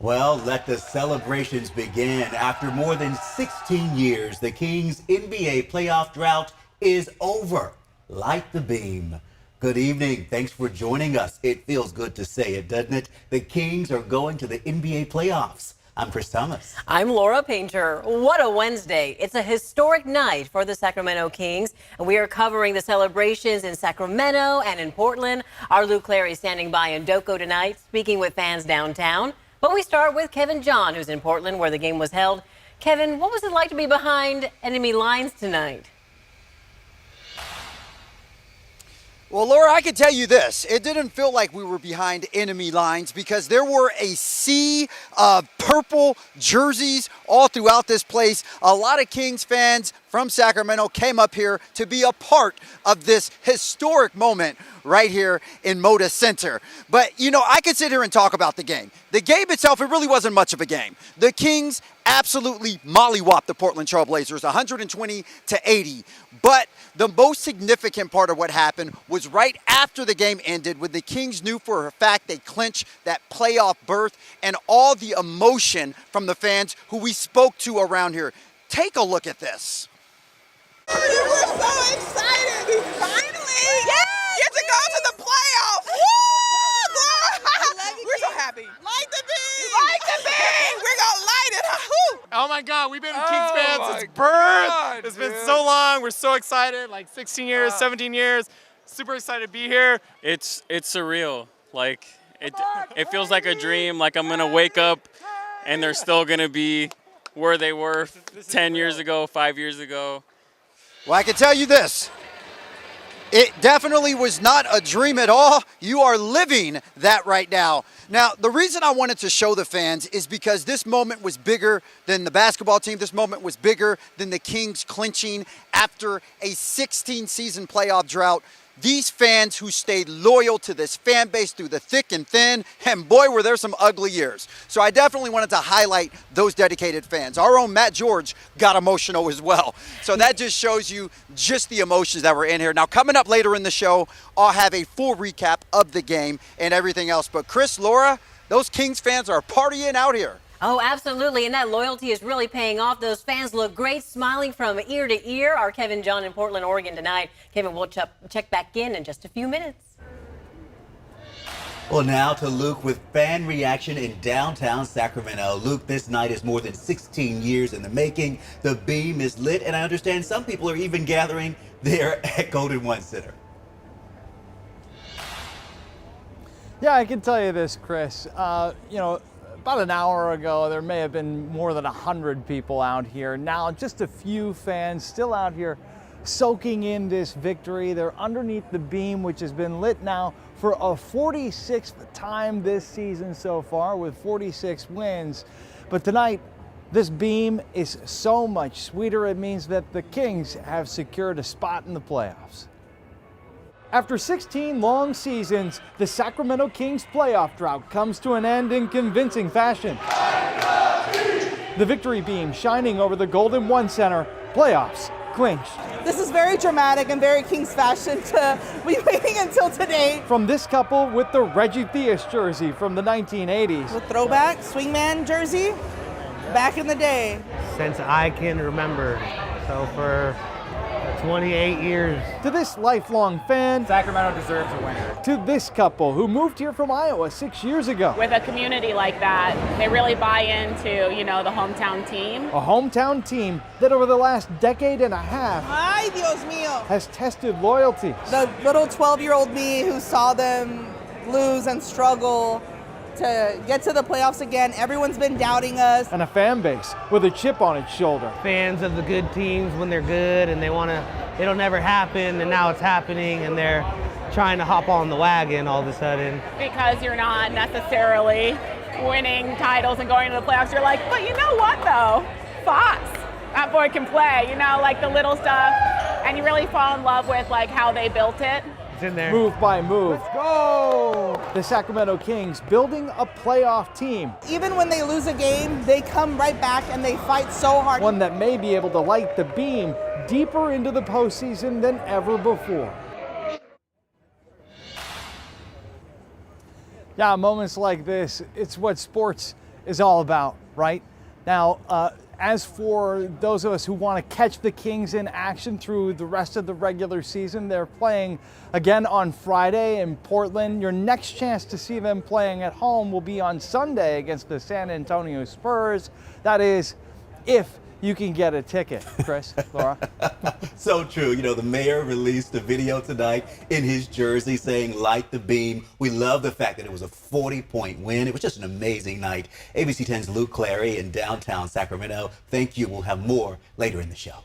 Well, let the celebrations begin. After more than 16 years, the Kings NBA playoff drought is over. Light the beam. Good evening. Thanks for joining us. It feels good to say it, doesn't it? The Kings are going to the NBA playoffs. I'm Chris Thomas. I'm Laura Painter. What a Wednesday. It's a historic night for the Sacramento Kings, and we are covering the celebrations in Sacramento and in Portland. Our Luke Clary is standing by in Doco tonight, speaking with fans downtown. But we start with Kevin John, who's in Portland, where the game was held. Kevin, what was it like to be behind enemy lines tonight? Well, Laura, I can tell you this. It didn't feel like we were behind enemy lines because there were a sea of purple jerseys all throughout this place. A lot of Kings fans from Sacramento came up here to be a part of this historic moment right here in Moda Center. But, you know, I could sit here and talk about the game. The game itself, it really wasn't much of a game. The Kings absolutely mollywopped the Portland Trail Blazers 120-80. But the most significant part of what happened was right after the game ended when the Kings knew for a fact they clinched that playoff berth and all the emotion from the fans who we spoke to around here. Take a look at this. We're so excited! Finally! Get to go to the playoffs! Woo! We're so happy. Light the beam! Light the beam! We're gonna light it up! Woo! Oh my God, we've been Kings fans since birth. It's been so long. We're so excited. Like 16 years, 17 years. Super excited to be here. It's surreal. Like it feels like a dream. Like I'm gonna wake up and they're still gonna be where they were 10 years ago, 5 years ago. Well, I can tell you this. It definitely was not a dream at all. You are living that right now. Now, the reason I wanted to show the fans is because this moment was bigger than the basketball team. This moment was bigger than the Kings clinching after a 16-season playoff drought. These fans who stayed loyal to this fan base through the thick and thin, and boy, were there some ugly years. So I definitely wanted to highlight those dedicated fans. Our own Matt George got emotional as well. So that just shows you just the emotions that were in here. Now, coming up later in the show, I'll have a full recap of the game and everything else. But Chris, Laura, those Kings fans are partying out here. Oh, absolutely. And that loyalty is really paying off. Those fans look great, smiling from ear to ear. Our Kevin John in Portland, Oregon tonight. Kevin, we'll check back in just a few minutes. Well, now to Luke with fan reaction in downtown Sacramento. Luke, this night is more than 16 years in the making. The beam is lit, and I understand some people are even gathering there at Golden One Center. Yeah, I can tell you this, Chris. About an hour ago, there may have been more than 100 people out here. Now, just a few fans still out here soaking in this victory. They're underneath the beam, which has been lit now for a 46th time this season so far with 46 wins. But tonight, this beam is so much sweeter. It means that the Kings have secured a spot in the playoffs. After 16 long seasons, the Sacramento Kings playoff drought comes to an end in convincing fashion. The victory beam shining over the Golden One Center, playoffs clinched. This is very dramatic and very Kings fashion to be waiting until today. From this couple with the Reggie Theus jersey from the 1980s. The throwback swingman jersey back in the day. Since I can remember, so for 28 years. To this lifelong fan, Sacramento deserves a winner. to this couple who moved here from Iowa 6 years ago. With a community like that, they really buy into, the hometown team. A hometown team that over the last decade and a half Ay, Dios mío. has tested loyalty. The little 12-year-old me who saw them lose and struggle to get to the playoffs again. Everyone's been doubting us. And a fan base with a chip on its shoulder. Fans of the good teams when they're good and it'll never happen, and now it's happening and they're trying to hop on the wagon all of a sudden. Because you're not necessarily winning titles and going to the playoffs, you're like, but you know what though? Fox, that boy can play, like the little stuff. And you really fall in love with how they built it. It's in there. Move by move. Let's go! The Sacramento Kings building a playoff team. Even when they lose a game, they come right back and they fight so hard. One that may be able to light the beam deeper into the postseason than ever before. Yeah, moments like this, it's what sports is all about, right? Now, as for those of us who want to catch the Kings in action through the rest of the regular season, they're playing again on Friday in Portland. Your next chance to see them playing at home will be on Sunday against the San Antonio Spurs. That is, if you can get a ticket, Chris, Laura. So true. You know, the mayor released a video tonight in his jersey saying, light the beam. We love the fact that it was a 40-point win. It was just an amazing night. ABC 10's Luke Clary in downtown Sacramento. Thank you. We'll have more later in the show.